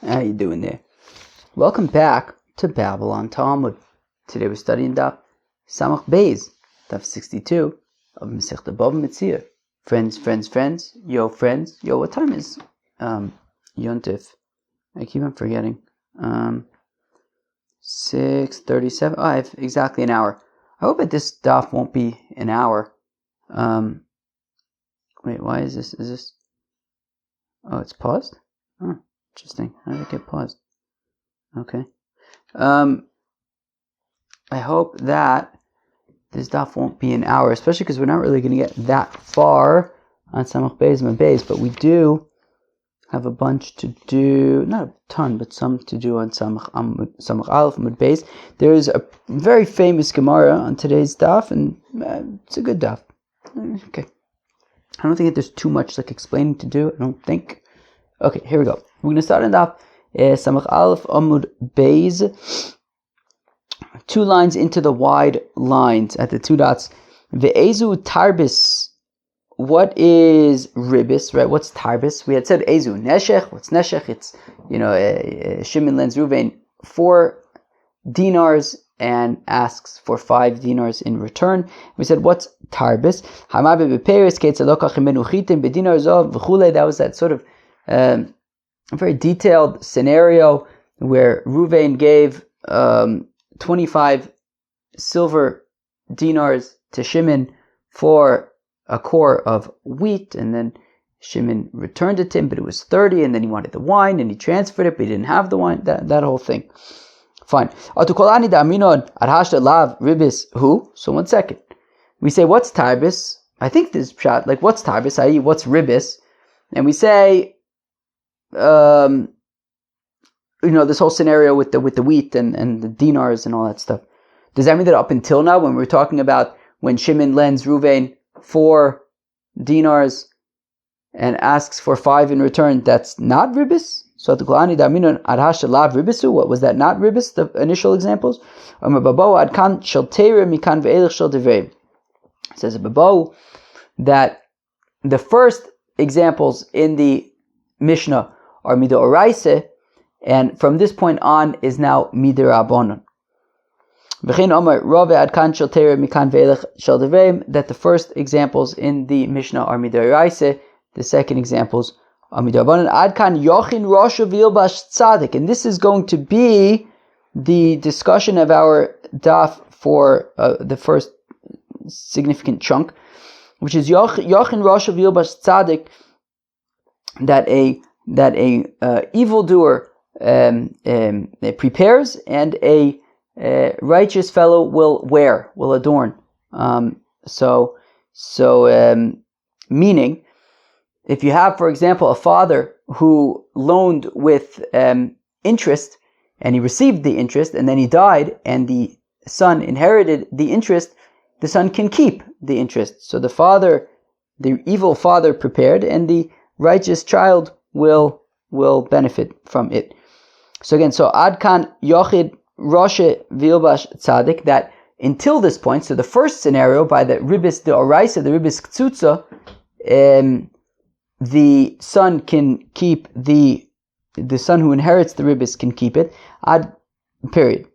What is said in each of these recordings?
How you doing there? Welcome back to Babylon Talmud. Today we're studying Daf Samach Beis, Daf 62 of Masechta BavaMetzia. Friends. Yo, what time is Yontif? I keep on forgetting. 6:37. Oh, I have exactly an hour. I hope that this Daf won't be an hour. Wait, why is this? Is this? Oh, it's paused? Oh, interesting. How did it get paused? Okay. I hope that this daf won't be an hour, especially because we're not really going to get that far on Samach Beis and Beis, but we do have a bunch to do, not a ton, but some to do on Samach Aleph and Beis. There's a very famous Gemara on today's daf, and it's a good daf. Okay. I don't think that there's too much explaining to do. I don't think. Okay, here we go. We're going to start on daf Samach Aleph Amud Beis. 2 lines into the wide lines at the 2 dots. Ve'ezu tarbis. What is ribis, right? What's tarbis? We had said ezu neshech. What's neshech? It's, Shimon lends Ruvain 4 dinars and asks for 5 dinars in return. We said, what's tarbis? That was that sort of a very detailed scenario where Ruvain gave 25 silver dinars to Shimon for a core of wheat, and then Shimon returned it to him, but it was 30, and then he wanted the wine, and he transferred it, but he didn't have the wine, that whole thing. Fine. So 1 second. We say, what's tarbis? I think this is pshat, what's tarbis, i.e. what's ribis? And we say, this whole scenario with the wheat and the dinars and all that stuff. Does that mean that up until now, when we're talking about when Shimon lends Ruvain 4 dinars and asks for 5 in return, that's not ribis? So what was that not ribis, the initial examples? It says Babo that the first examples in the Mishnah are midoraisa, and from this point on is now midirabonon. That the first examples in the Mishnah are midoraisa, the second examples are midirabonon. Adkan yochin roshu vilbash tzadik, and this is going to be the discussion of our daf for the first significant chunk, which is yochin roshu vilbash tzadik, that a evildoer prepares and a righteous fellow will adorn. Meaning, if you have, for example, a father who loaned with interest, and he received the interest, and then he died, and the son inherited the interest, the son can keep the interest. So the evil father prepared, and the righteous child will benefit from it. So again, Adkan Yochid Roshe Vilbash Tzadik, that until this point, so the first scenario by the Ribis de Oraisa, the Ribis Ktsutza, the son can keep the son who inherits the Ribis can keep it. Period.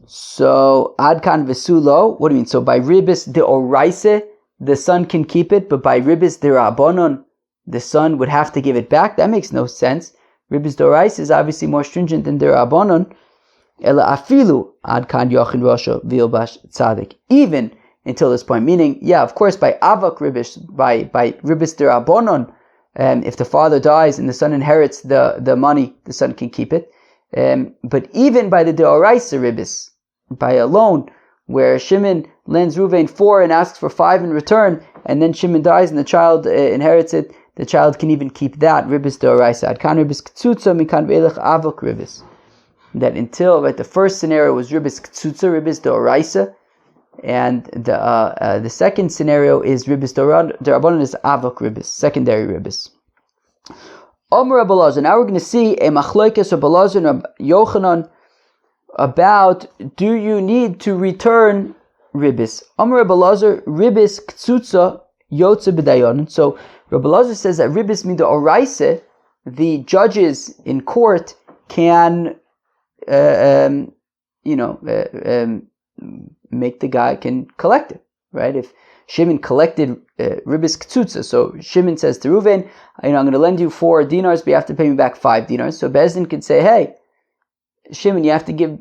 So Adkan Vesulo, what do you mean? So by Ribis de Oraisa, the son can keep it, but by Ribis de Rabbanon, the son would have to give it back. That makes no sense. Ribis Dorais is obviously more stringent than the Rabbanon. Ela afilu adkan yochin rosho vilbash tzadik. Even until this point, meaning, of course, by avak ribis, by Ribis de Rabbanon, if the father dies and the son inherits the money, the son can keep it. But even by the Deoraisa Ribis, by a loan, where Shimon lends Ruvain 4 and asks for 5 in return, and then Shimon dies and the child inherits it, the child can even keep that ribis deoraisa. Adkan ribis ktsutza mikan ve'elech avok ribis. That until the first scenario was ribis ktsutza, ribis deoraisa, and the second scenario is ribis derabanan, is avok ribis, secondary ribis. Omer Rabbi Elazar. Now we're going to see a machlokes of Rabbi Elazar and Rabbi Yochanan about, do you need to return ribis? Omer Rabbi Elazar, ribis ktsutza yotze b'dayon. So Rabbi Elazar says that ribis mida oraisa, the judges in court can, make the guy can collect it, right? If Shimon collected ribis ktsutza, so Shimon says to Reuven, I'm going to lend you 4 dinars, but you have to pay me back 5 dinars. So Bezdin could say, hey, Shimon, you have to give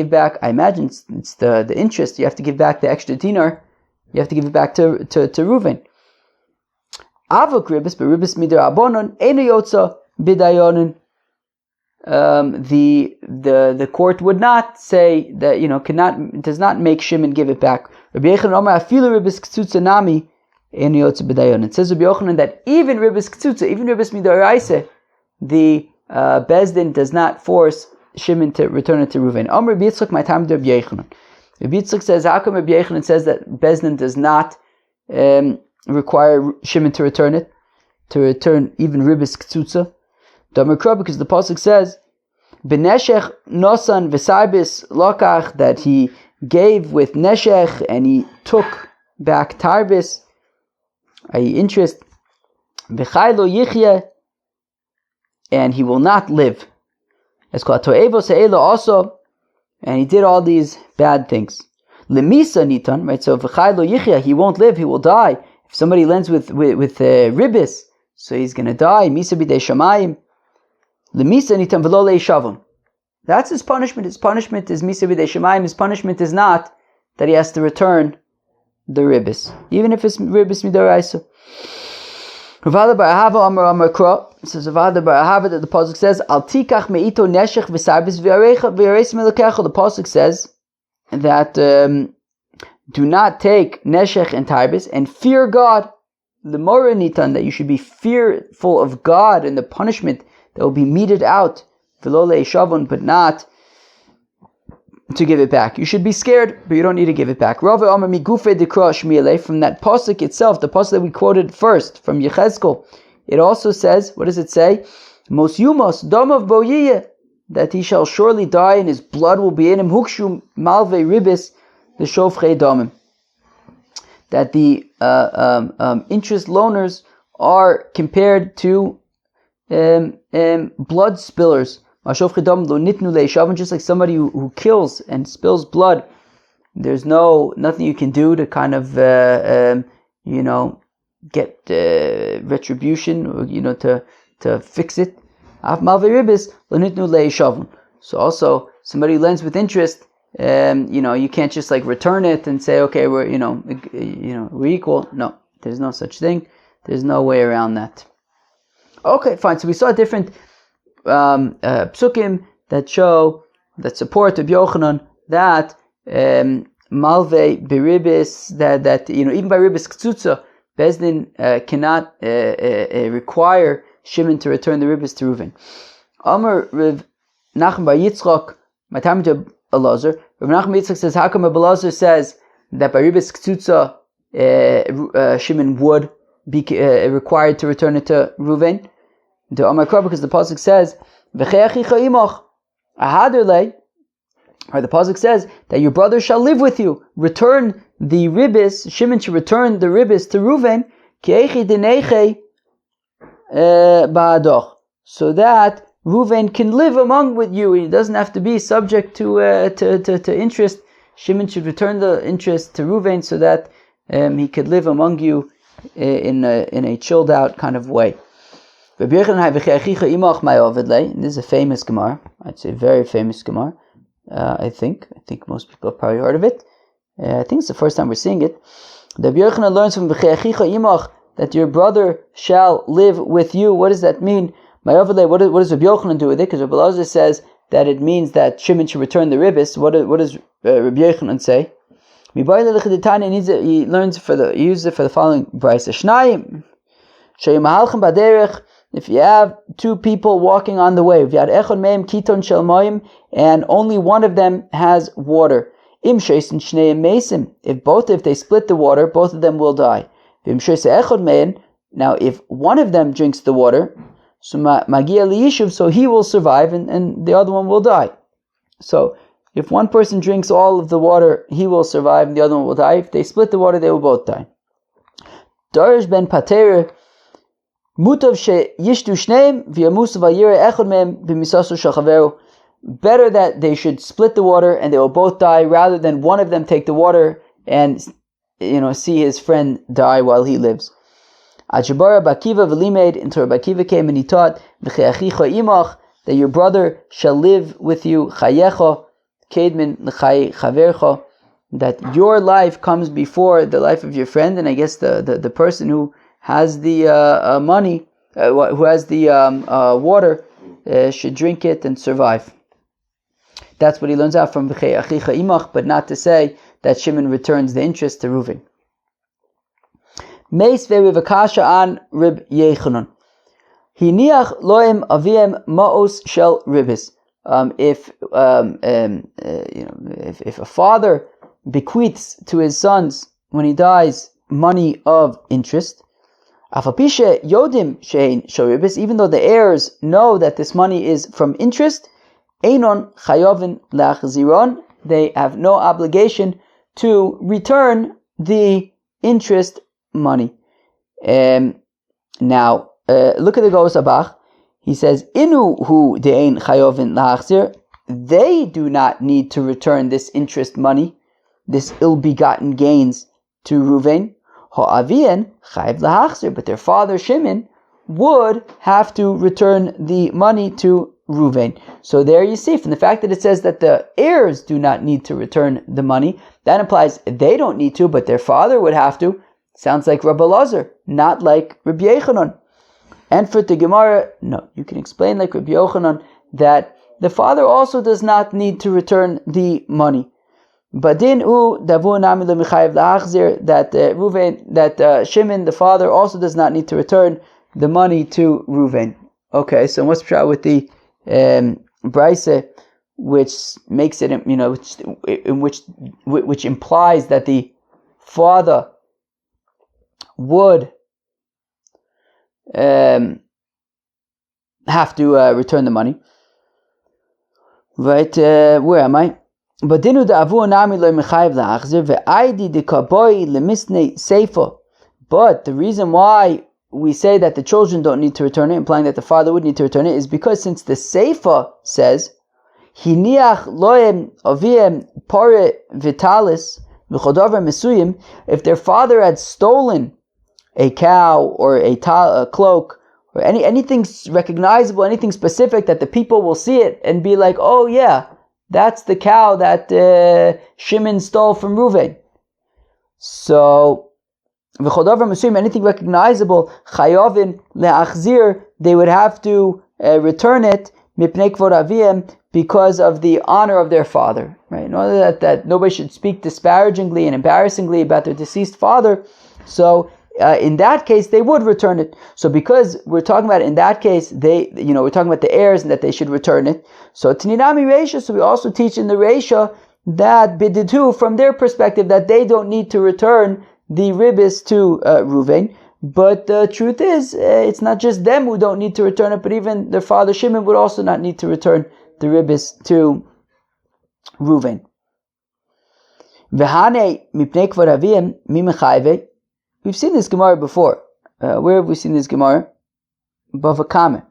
back. I imagine it's the interest. You have to give back the extra dinar. You have to give it back to Reuven. Avok ribis, but ribis midar abonon eno yotza bidayonin. The court would not say that, does not make Shimon give it back. Rabbi Yochanan Omer afilu ribis ktsutza nami eno yotza bidayonin. It says Rabbi Yochanan that even ribis ktsutza, even ribis midaraisa, the Bezdin does not force Shimon to return it to Reuven. Omer Rabbi Yitzchak my time to Rabbi Yochanan. Rabbi Yitzchak says, how come Rabbi Yochanan says that Bezdin does not require Shimon to return it, to return even ribis ktsutza? Because the pasuk says, "Beneshech nosan v'sarbis lokach," that he gave with neshech and he took back tarbis, i.e. interest. V'chaylo yichye, and he will not live. It's called to'evo se'elo also, and he did all these bad things. Lemisa nitan, right? So v'chaylo yichye, he won't live, he will die. If somebody lends with ribis, so he's going to die. Misa b'dei shamayim. Lemisa nitan v'lo le'ishavon. That's his punishment. His punishment is misa b'dei shamayim. His punishment is not that he has to return the ribis, even if it's ribis midaraisa. Ravada bar Ahava Amar Kra. It says Ravada bar Ahava that the pasuk says Al tikach meito neshech v'sarbis v'yareis melokecha. The pasuk says that do not take neshech and tarbis and fear God. The mora nitan, that you should be fearful of God and the punishment that will be meted out, v'lo le'ishavon, but not to give it back. You should be scared, but you don't need to give it back. Rava Amar migufe dekra shmiele, from that pasuk itself, the pasuk that we quoted first from Yechezkel, it also says, what does it say? Mos yumos damav boyiyeh, that he shall surely die and his blood will be in him. Hukshu malve ribis the shofchei damim, that the interest loaners are compared to blood spillers, just like somebody who kills and spills blood. There's nothing you can do to kind of get retribution, or to fix it. So also somebody who lends with interest, you can't just like return it and say, okay, we're equal. No, there's no such thing. There's no way around that. Okay, fine. So we saw different psukim that support Rabbi Yochanan that malve beribis, that even by ribis ktsutza, Bezdin cannot require Shimon to return the ribis to Reuven. Amar Rav Nachman bar Yitzchak, my time to Elazar. Rav Nachman bar Yitzchak says, how come Elazar says that by ribis ktsutza Shimon would be required to return it to Reuven? The Amar Kra, because the pasuk says, "V'cheachicha imach ahaderle," or the pasuk says that your brother shall live with you. Return the ribis. Shimon should return the ribis to Reuven, ki'echi deneche ba'adoch, so that Reuven can live among with you. He doesn't have to be subject to interest. Shimon should return the interest to Reuven so that he could live among you in a chilled out kind of way. This is a famous Gemara. I'd say a very famous Gemara. I think most people have probably heard of it. I think it's the first time we're seeing it. The Rabbi Yochanan learns from that your brother shall live with you. What does that mean? What does Rabbi Yochanan do with it? Because Rabbi Elazar says that it means that Shimon should return the ribis. What does Rabbi Yochanan say? He uses it for the following brayso. If you have 2 people walking on the way, and only one of them has water, if they split the water, both of them will die. Now, if one of them drinks the water, so he will survive and the other one will die. So, if one person drinks all of the water, he will survive and the other one will die. If they split the water, they will both die. Darish ben Pater Mutav sheyishtu shneim v'yamusu v'yireh echad mehem b'misaso shel chaveru. Better that they should split the water and they will both die, rather than one of them take the water and see his friend die while he lives. Ajabara Bakiva v'limed, until Bakiva came and he taught v'cheachicha imach, that your brother shall live with you, chayecha kedmin l'chay chavercha, that your life comes before the life of your friend. And I guess the person who has the money, who has the water, should drink it and survive. That's what he learns out from V'chei Achicha Imach, but not to say that Shimon returns the interest to Reuven. Meis ve'rivakasha an Rib Yechanan. Hiniach loem aviem ma'os shel ribis. If a father bequeaths to his sons when he dies money of interest, afapishe yodim shein shel ribis, even though the heirs know that this money is from interest, einon chayovin lachziron, they have no obligation to return the interest money. Now, look at the Goos Abach. He says, Inu hu de'ein chayovin lachzir, they do not need to return this interest money, this ill-begotten gains, to Reuven. Ha'avien chayiv lahachzir, but their father Shimon would have to return the money to Reuven. So there you see, from the fact that it says that the heirs do not need to return the money, that implies they don't need to, but their father would have to. Sounds like Rabbi Elazar, not like Rabbi Yechanan. And for the Gemara, no, you can explain like Rabbi Yochanan that the father also does not need to return the money. Badin u davu nami lemichayev lahachzir, that Reuven, that Shimon, the father, also does not need to return the money to Reuven. Okay, so what's the with the Braise, which makes it, which implies that the father would have to return the money, right? Where am I? But the reason why we say that the children don't need to return it, implying that the father would need to return it, is because since the Seifa says, Hiniach loem aviem pare vitalis v'chodavar mesuyim, if their father had stolen a cow or a cloak or anything recognizable, anything specific that the people will see it and be like, oh yeah, that's the cow that Shimon stole from Reuven. So anything recognizable, chayovin le'achzir, they would have to return it mipnei kvod aviem, because of the honor of their father, right? In order that nobody should speak disparagingly and embarrassingly about their deceased father. So in that case, they would return it. So because we're talking about in that case, we're talking about the heirs and that they should return it. So Tininami Reisha, so we also teach in the Reisha that Biditu, from their perspective, that they don't need to return the ribis to Reuven. But the truth is, it's not just them who don't need to return it, but even their father Shimon would also not need to return the ribis to Reuven. V'hanei mipnei kvod avim mi mechayve. We've seen this Gemara before. Where have we seen this Gemara? Bava Kama.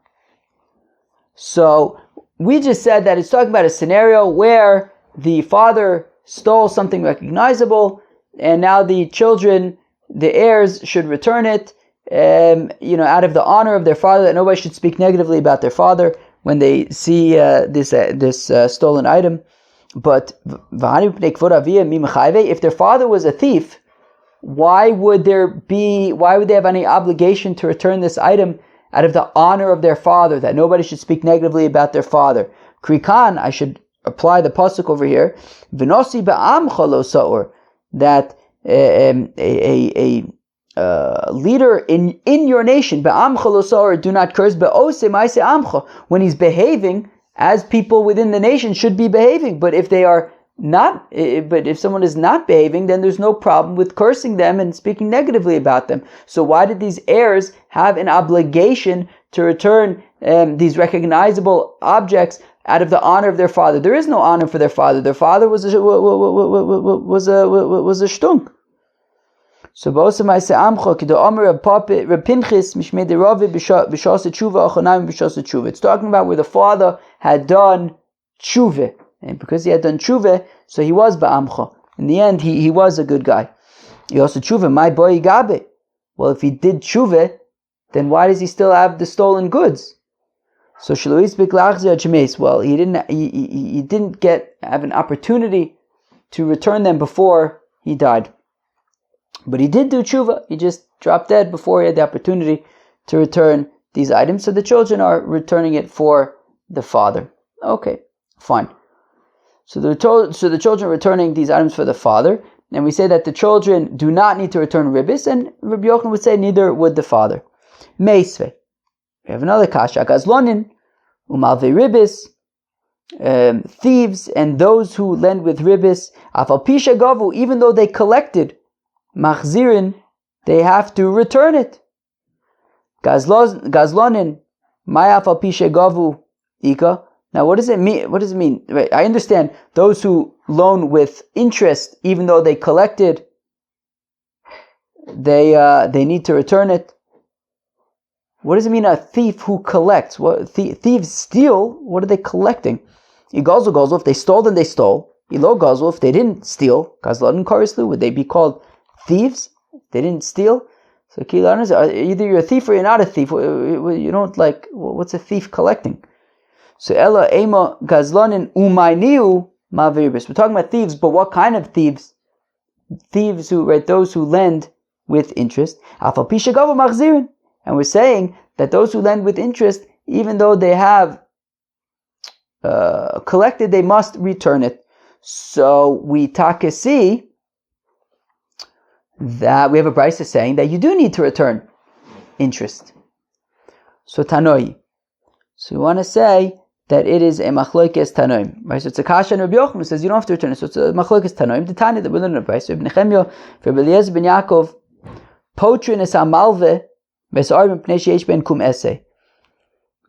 So we just said that it's talking about a scenario where the father stole something recognizable, and now the children, the heirs, should return it, out of the honor of their father, that nobody should speak negatively about their father when they see this stolen item. But if their father was a thief, why would they have any obligation to return this item out of the honor of their father, that nobody should speak negatively about their father? Krikan, I should apply the pasuk over here, V'nosi ba'amcha lo sa'or, that a leader in your nation, ba'amcha lo sa'or, do not curse, ba'ose ma'ase amcha, when he's behaving as people within the nation should be behaving. But if if someone is not behaving, then there's no problem with cursing them and speaking negatively about them. So why did these heirs have an obligation to return these recognizable objects out of the honor of their father? There is no honor for their father. Their father was a shtunk. So Bosamai se amcha kido omer Reb Pinchas mishmei de Ravi b'shas tshuva achonayim b'shas tshuva. It's talking about where the father had done tshuva, and because he had done tshuva, so he was ba'amcha. In the end, he was a good guy. He also tshuva, my boy gabe. Well, if he did tshuva, then why does he still have the stolen goods? So Shlois b'klachzer chemes. Well, he didn't have an opportunity to return them before he died. But he did do tshuva. He just dropped dead before he had the opportunity to return these items. So the children are returning it for the father. Okay, fine. So the children are returning these items for the father. And we say that the children do not need to return ribis. And Rabbi Yochanan would say neither would the father. Meisve. We have another kasha. Gazlonin, umalve ribis. Thieves and those who lend with ribis. Afal pisha gavu, even though they collected machzirin, they have to return it. Gazlonin, mayafal pishe gavu ika. Now, what does it mean? What does it mean? Right, I understand those who loan with interest, even though they collected, they need to return it. What does it mean? A thief who collects? What thieves steal? What are they collecting? Igazu, if they stole, then they stole. Ilo gazu, if they didn't steal, gazlonin karislu, would they be called thieves? They didn't steal. So either you're a thief or you're not a thief. You don't like. What's a thief collecting? So ella ema gazlonin umayniu maviribis. We're talking about thieves, but what kind of thieves? Thieves those who lend with interest. Afal pisha gavu machzirin. And we're saying that those who lend with interest, even though they have collected, they must return it. So we see that we have a brisa saying that you do need to return interest. So tanoi. So we want to say that it is a machlokes tanoim. Right? So it's a kasha and Rabbi Yochanan who says you don't have to return it. So it's a machlokes tanoim. The Tanya that we learn in the brisa. Rabbi Nechemia, Rabbi Eliezer ben Yaakov, potrin es amalve besar mipnei sheish ben kum ese.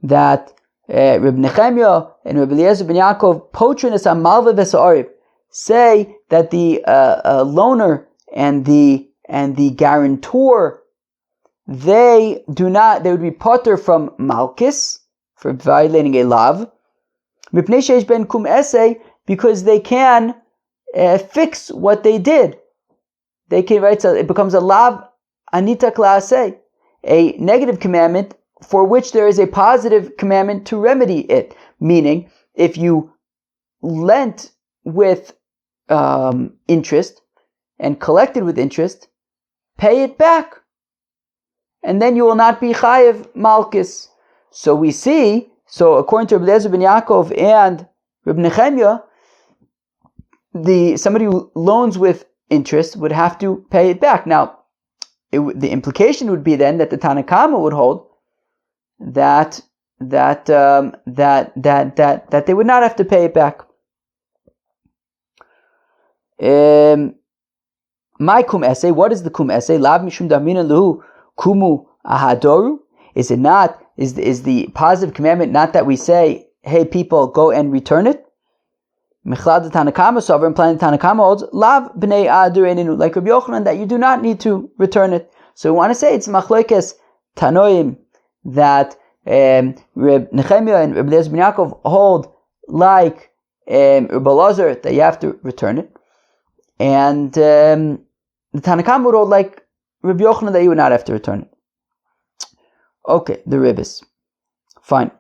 That Rabbi Nechemia and Rabbi Eliezer ben Yaakov, potrin es amalve besar, say that the loaner and the guarantor, they would be potter from malchus for violating a lav, mipnei sheish ben kum ese, because they can fix what they did. They can so it becomes a lav anita klaaseh, a negative commandment for which there is a positive commandment to remedy it. Meaning, if you lent with interest and collected with interest, pay it back, and then you will not be chayev malchus. So we see, according to Rabbi Eliezer ben Yaakov and Rabbi Nechemia, somebody who loans with interest would have to pay it back. Now, the implication would be then that the Tanna Kama would hold that they would not have to pay it back. My kum essay, what is the kum essay? Lav mishum damina luhu kumu ahadoru. Is it not? Is the positive commandment not that we say, hey people, go and return it? Mechlad the Tanna Kama sover, implying the Tanna Kama holds lav b'nei adur, like Rabbi Yochanan, that you do not need to return it. So we want to say it's machlokes tanoim that Reb Nechemia and Reb Eliezer ben Yaakov hold like Reb Elazar that you have to return it, and the Tanna Kama would hold like Reb Yochanan that you would not have to return it. Okay, the ribis. Fine.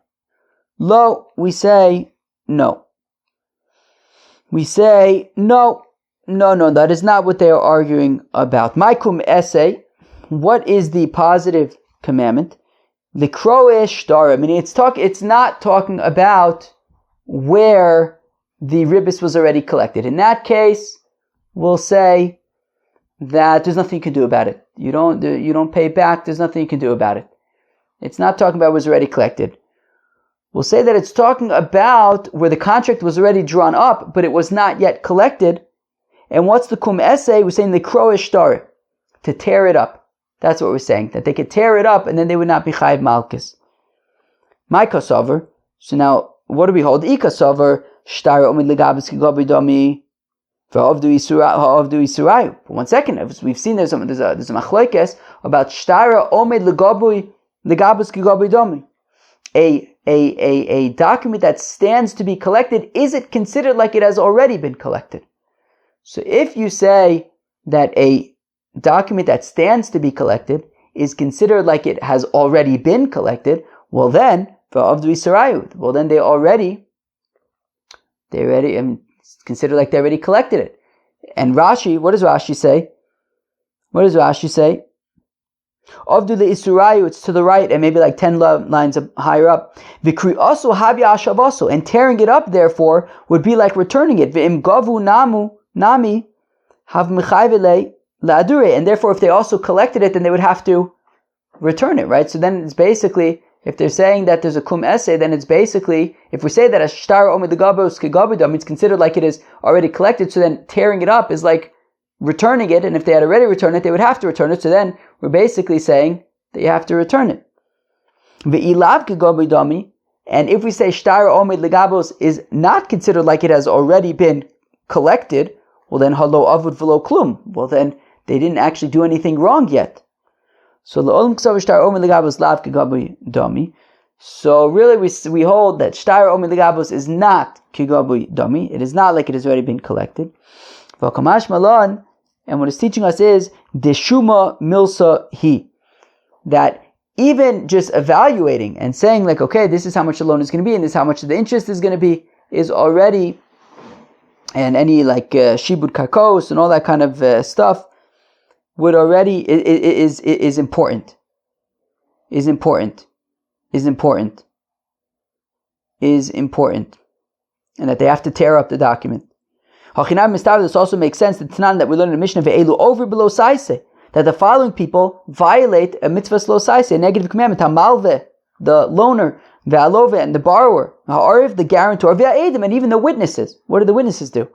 Lo, we say no. We say no, that is not what they are arguing about. Maikum essay, what is the positive commandment? The kroish dara. I mean, it's not talking about where the ribis was already collected. In that case, we'll say that there's nothing you can do about it. You don't pay back. There's nothing you can do about it. It's not talking about what was already collected. We'll say that it's talking about where the contract was already drawn up, but it was not yet collected. And what's the kum essay? We're saying the kroish star, to tear it up. That's what we're saying, that they could tear it up and then they would not be chayiv malchus. My kasover. So now, what do we hold? Ikasover shtar omid legabis kigabi dami. But 1 second, we've seen there's a machlokes about shtara omed legabus kigabi domi. A document that stands to be collected, is it considered like it has already been collected? So if you say that a document that stands to be collected is considered like it has already been collected, well then they already consider like they already collected it. And Rashi, what does Rashi say? Avdu le'isurayu, it's to the right and maybe like 10 lines higher up. Vikri also havya ashavaso, and tearing it up therefore would be like returning it. V'im gavu nami have mechayvele la'adure, and therefore if they also collected it, then they would have to return it, right? So then it's basically, if they're saying that there's a kum essay, then it's basically, if we say that a shtar omid legabos kegabidam, it's considered like it is already collected, so then tearing it up is like returning it, and if they had already returned it, they would have to return it, so then we're basically saying that you have to return it. Ve'ilav kegabidami, and if we say shtar omid legabos is not considered like it has already been collected, well then halo avud v'lo klum, well then they didn't actually do anything wrong yet. So So really we hold that shtar omi legabos is not kigabui dami. It is not like it has already been collected. And what it's teaching us is deshuma milsa hi, that even just evaluating and saying like, okay, this is how much the loan is going to be and this is how much the interest is going to be, is already, and any like shibud karkos and all that kind of stuff would already is important. Is important. And that they have to tear up the document. This also makes sense, the Tanan that we learn in the Mishnah, ve'elu over below saise, that the following people violate a mitzvah lo saise, a negative commandment, hamalve, the loaner, ve'alove, and the borrower, ha'ariv, the guarantor, ve'aedim, and even the witnesses. What do the witnesses do?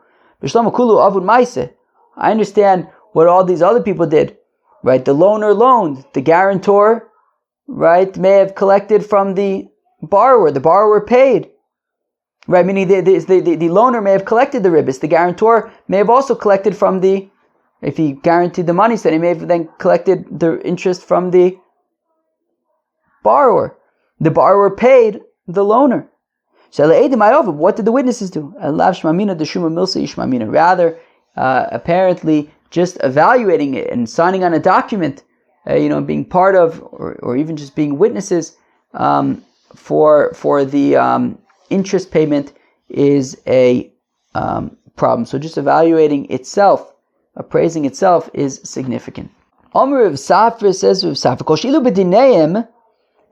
I understand what all these other people did, right? The loaner loaned, the guarantor, right, may have collected from the borrower paid, right? Meaning the loaner may have collected the ribbis, the guarantor may have also collected from if he guaranteed the money, so he may have then collected the interest from the borrower. The borrower paid the loaner. What did the witnesses do? Rather, apparently, just evaluating it and signing on a document, being part of, or even just being witnesses for the interest payment is a problem. So just evaluating itself, appraising itself, is significant. Omer Rav Safra says, Rav Safra, Kol she'ilu b'dineim,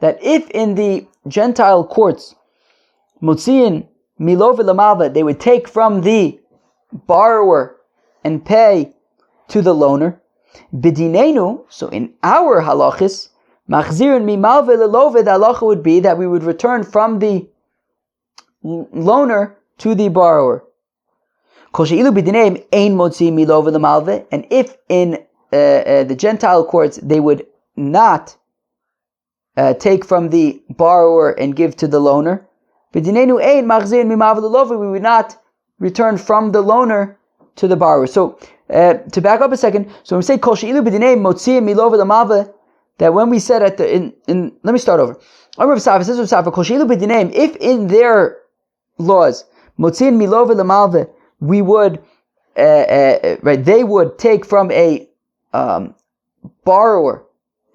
that if in the Gentile courts, Motziin Milo v'lamalva, they would take from the borrower and pay to the loaner. B'dinenu, so in our halachis, machzirin mimal v'lelove, the halacha would be that we would return from the loaner to the borrower. Kol she'ilu b'dineim ein motziin milo v'lamalva, and if in the Gentile courts they would not take from the borrower and give to the loaner, we would not return from the loaner to the borrower. So, to back up a second, so when we say kol she'ilu b'dinei motziim milo v'lamava, that when we said at the let me start over. If in their laws motziim milo v'lamava, we would they would take from a borrower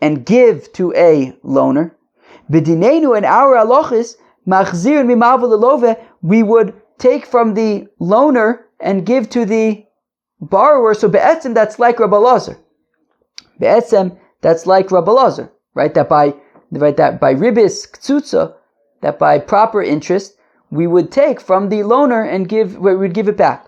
and give to a loaner. B'dineinu, in our halachis, machzir mimal v'lelove, we would take from the loaner and give to the borrower. So be'etzem, that's like Rabbi Elazar. Right? That by ribis ktsutza, that by proper interest, we would take from the loaner and we would give it back.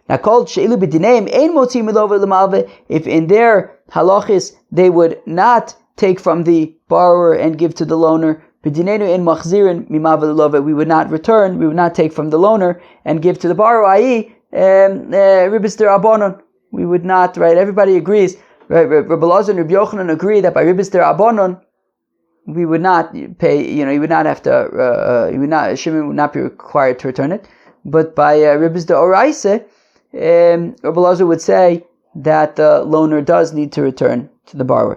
Now, called she'ilu b'dineim ein motzi milo v'lemalve, if in their halachis they would not take from the borrower and give to the loaner, b'dineinu ein machzirin mimal v'lelove, we would not return, we would not take from the loaner and give to the borrower, i.e., ribis derabanan, we would not, right? Everybody agrees, right? Rabbi Elazar and Rabbi Yochanan agree that by ribis derabanan, we would not pay, you would not have to, Shimon would not be required to return it, but by ribis deoraisa, Rabbi Elazar would say that the loaner does need to return to the borrower.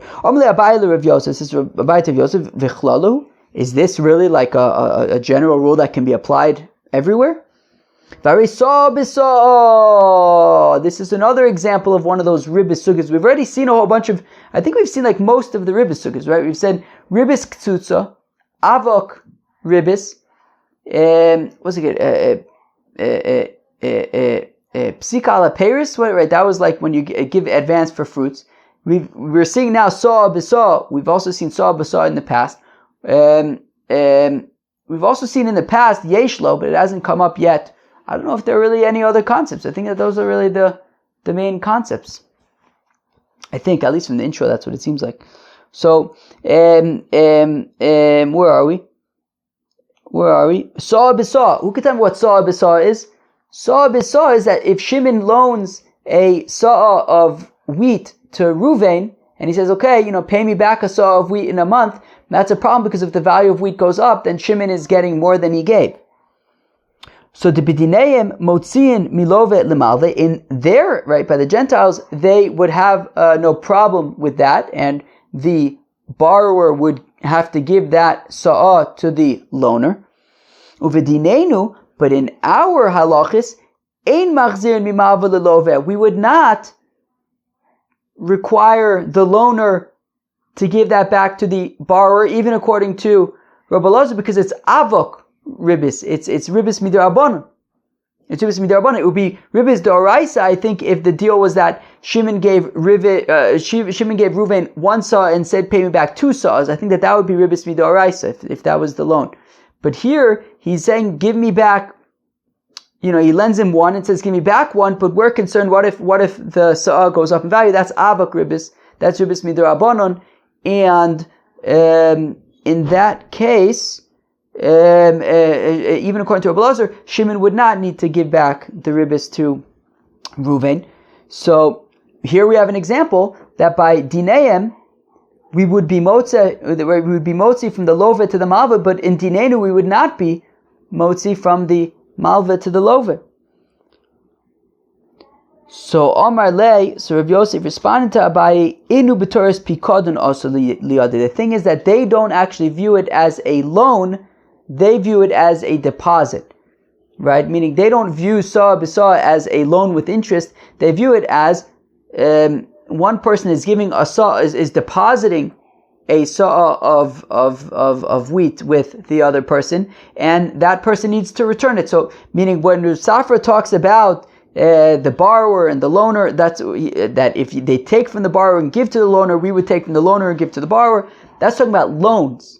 Is this really like a general rule that can be applied everywhere? This is another example of one of those ribis sugas. We've already seen a whole bunch of, I think we've seen like most of the ribis sugas, right? We've said ribis ktsutsa, avok ribis, what's it? Psika ala peris, right? That was like when you give advance for fruits. We're seeing now saw b'saw. We've also seen saw b'saw in the past. We've also seen in the past yeshlo, but it hasn't come up yet. I don't know if there are really any other concepts. I think that those are really the main concepts. I think, at least from the intro, that's what it seems like. So, where are we? Saw b'saw. Who can tell me what saw b'saw is? Saw b'saw is that if Shimon loans a saw of wheat to Ruvain, and he says, okay, pay me back a saw of wheat in a month, that's a problem because if the value of wheat goes up, then Shimon is getting more than he gave. So the bidineim motziin milove lemalve, in there, right, by the Gentiles, they would have no problem with that, and the borrower would have to give that sa'ah to the loaner. Uvidinenu, but in our halachis, ein machzir mimalve lelove, we would not require the loaner to give that back to the borrower, even according to Rabbi Elazar, because it's avok ribis. It's ribis midrabanan. It's ribis midrabanan. It would be ribis d'oraisa, I think, if the deal was that Shimon gave Reuven one saw and said, pay me back 2 saws. I think that would be ribis midrabanan if that was the loan. But here, he's saying, give me back, he lends him 1 and says, give me back 1, but we're concerned, what if the saw goes up in value? That's avok ribis. That's ribis midrabanan. And in that case, even according to Rabbi Elazar, Shimon would not need to give back the ribis to Reuven. So here we have an example that by dineim we would be motzi from the love to the malva, but in dinenu we would not be motzi from the malva to the love. So Omar Lei, so Rav Yosef responded to Abaye, Inu b'toras pikodon also liyadi. The thing is that they don't actually view it as a loan, they view it as a deposit, right? Meaning they don't view saw b'saw as a loan with interest. They view it as one person is giving a saw, is depositing a saw of wheat with the other person, and that person needs to return it. So, meaning when Safra talks about the borrower and the loaner, that if they take from the borrower and give to the loaner, we would take from the loaner and give to the borrower. That's talking about loans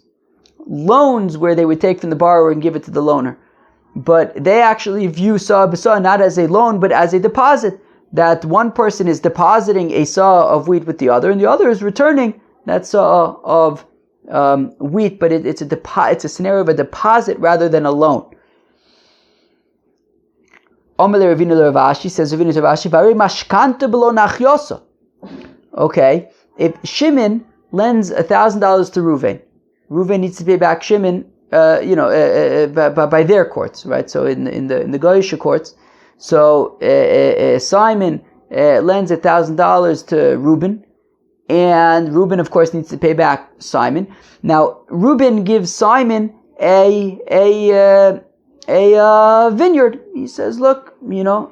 where they would take from the borrower and give it to the loaner. But they actually view saw b'saw not as a loan but as a deposit, that one person is depositing a saw of wheat with the other, and the other is returning that saw of wheat, but it's a scenario of a deposit rather than a loan. Says okay, if Shimon lends $1,000 to Reuven needs to pay back Shimon, by their courts, right? So in the Goyish courts, so Simon lends $1,000 to Reuben, and Reuben, of course, needs to pay back Simon. Now Reuben gives Simon a vineyard. He says, look,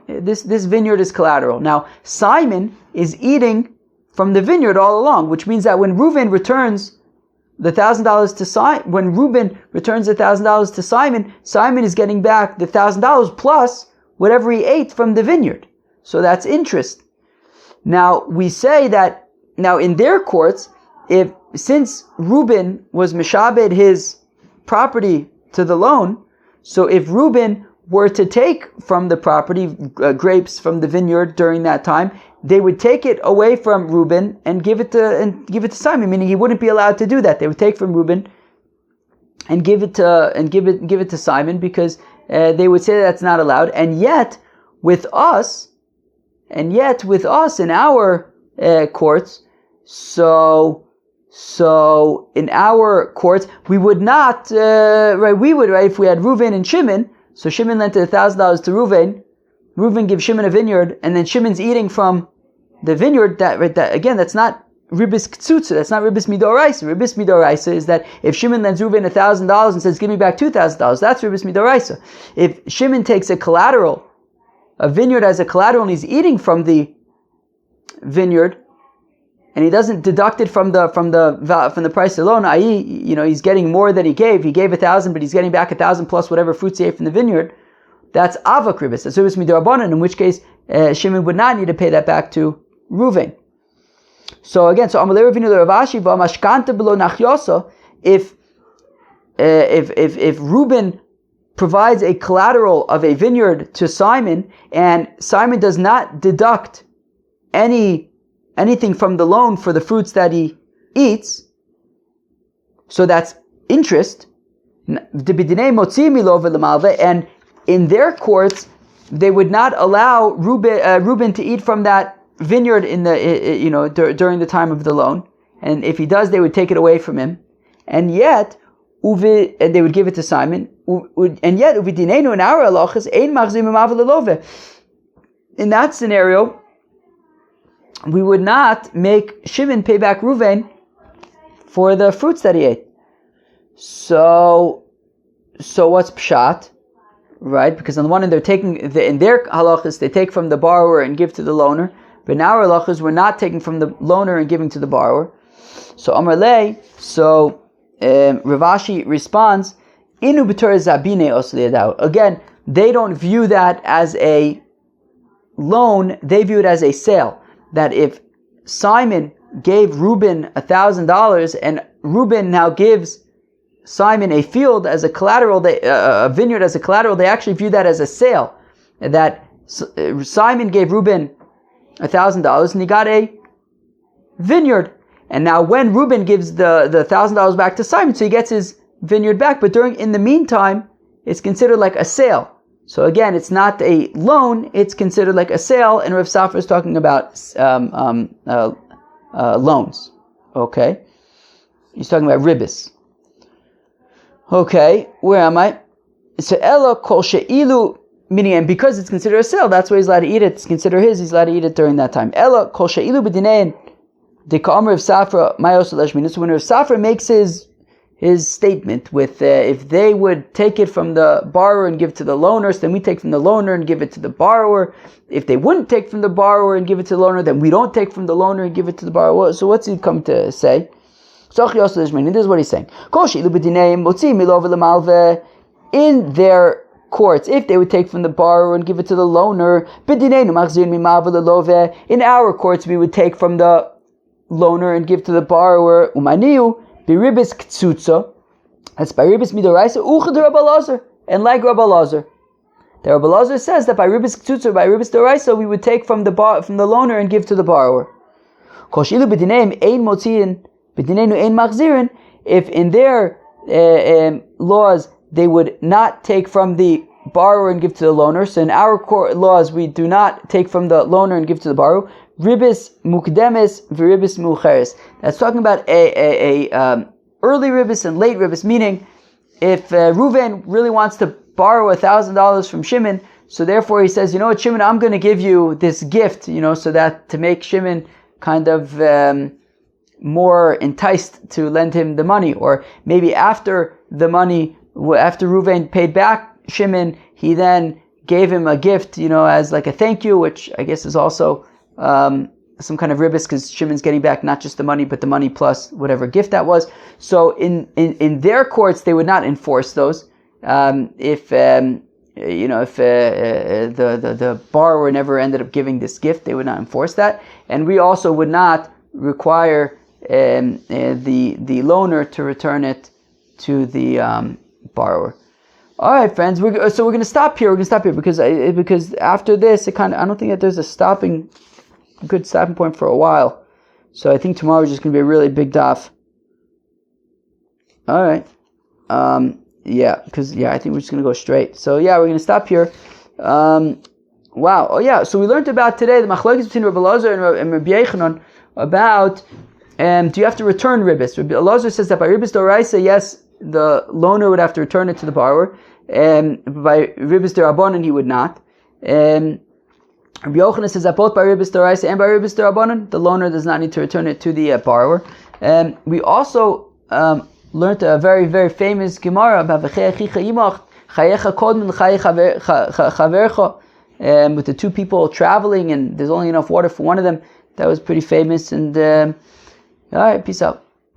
this vineyard is collateral. Now, Simon is eating from the vineyard all along, which means that when Reuben returns the $1,000 to Simon, when Reuben returns the $1,000 to Simon, Simon is getting back the $1,000 plus whatever he ate from the vineyard. So that's interest. Now, we say that, now in their courts, since Reuben was mishabed his property to the loan, so if Reuben were to take from the property grapes from the vineyard during that time, they would take it away from Reuben and give it to Simon, meaning he wouldn't be allowed to do that. They would take from Reuben and give it to Simon, because they would say that's not allowed. And yet with us in our courts, so in our courts, we would not, if we had Reuven and Shimon, so Shimon lent $1,000 to Reuven, Reuven gives Shimon a vineyard, and then Shimon's eating from the vineyard, that again, that's not ribis ktsutza, that's not ribis midoraisa. Ribis midoraisa is that if Shimon lends Reuven $1,000 and says, give me back $2,000, that's ribis midoraisa. If Shimon takes a vineyard as a collateral, and he's eating from the vineyard, and he doesn't deduct it from the price alone, i.e., he's getting more than he gave. He gave 1,000, but he's getting back 1,000 plus whatever fruits he ate from the vineyard. That's avak ribis. That's ribis midorabanan, in which case Shimon would not need to pay that back to Reuven. So again, Amalei Ravinu Ravashi v'amashkanta below nachyosa. If Reuben provides a collateral of a vineyard to Simon, and Simon does not deduct anything from the loan for the fruits that he eats, so that's interest. And in their courts, they would not allow Reuben to eat from that vineyard during the time of the loan, and if he does, they would take it away from him, and yet and they would give it to Simon. And yet, in our halachas, in that scenario, we would not make Shimon pay back Reuven for the fruits that he ate. So what's pshat, right? Because on the one hand, they're taking in their halachas, they take from the borrower and give to the loaner. But in our halachas, we're not taking from the loaner and giving to the borrower. So Amar Lei, Ravashi responds, Inu b'tor zabine os liyadahu. Again, they don't view that as a loan, they view it as a sale. That if Simon gave Reuben $1,000 and Reuben now gives Simon a field as a collateral, a vineyard as a collateral, they actually view that as a sale. That Simon gave Reuben $1,000 and he got a vineyard. And now when Reuben gives the $1,000 back to Simon, so he gets his vineyard back, but in the meantime, it's considered like a sale. So again, it's not a loan, it's considered like a sale, and Rav Safra is talking about loans. Okay? He's talking about ribis. Okay, where am I? So Ella kol she'ilu, meaning, and because it's considered a sale, that's why he's allowed to eat it. It's considered his, he's allowed to eat it during that time. Ella kol she'ilu b'dinein de ka'amar Rav Safra mayos l'shminu. So when Rav Safra makes his statement with if they would take it from the borrower and give to the loaner, so then we take from the loaner and give it to the borrower. If they wouldn't take from the borrower and give it to the loaner, then we don't take from the loaner and give it to the borrower. So what's he come to say? This is what he's saying. In their courts, if they would take from the borrower and give it to the loaner, in our courts we would take from the loaner and give to the borrower. Biribis ktsutza, that's by ribis midoraisa, uchad Rabbi Elazar, and like Rabbi Elazar. The Rabbi Elazar says that by ribis ktsutza, by ribis doraisa, we would take from the loaner and give to the borrower. Koshilu b'dineim ein motziin, b'dineinu ein machzirin. If in their laws they would not take from the borrower and give to the loaner, so in our court laws we do not take from the loaner and give to the borrower. Ribis mukdemes v'ribis mucheres. That's talking about a early ribis and late ribis, meaning if Reuven really wants to borrow $1,000 from Shimon, so therefore he says, you know what, Shimon, I'm going to give you this gift, so that to make Shimon kind of more enticed to lend him the money, or maybe after Reuven paid back Shimon, he then gave him a gift, as like a thank you, which I guess is also some kind of ribis, because Shimon's getting back not just the money, but the money plus whatever gift that was. So in their courts, they would not enforce those. If the borrower never ended up giving this gift, they would not enforce that. And we also would not require the loaner to return it to the borrower. All right, friends. We're going to stop here. Because after this, I don't think that there's a good stopping point for a while. So I think tomorrow is just going to be a really big daf. All right. I think we're just going to go straight. So we're going to stop here. Wow. Oh yeah. So we learned about today the machlokes between Rabbi Elazar and Rabbi Yechanan about do you have to return ribis? Rabbi Elazar says that by ribis doraisa, yes, the loaner would have to return it to the borrower. By ribis derabanan, he would not. Rabbi Yochanan says that both by Ribbis D'Oraisa and by Ribbis D'Rabbanan, the loaner does not need to return it to the borrower. We also learned a very, very famous Gemara about with the two people traveling and there's only enough water for one of them. That was pretty famous. And all right, peace out.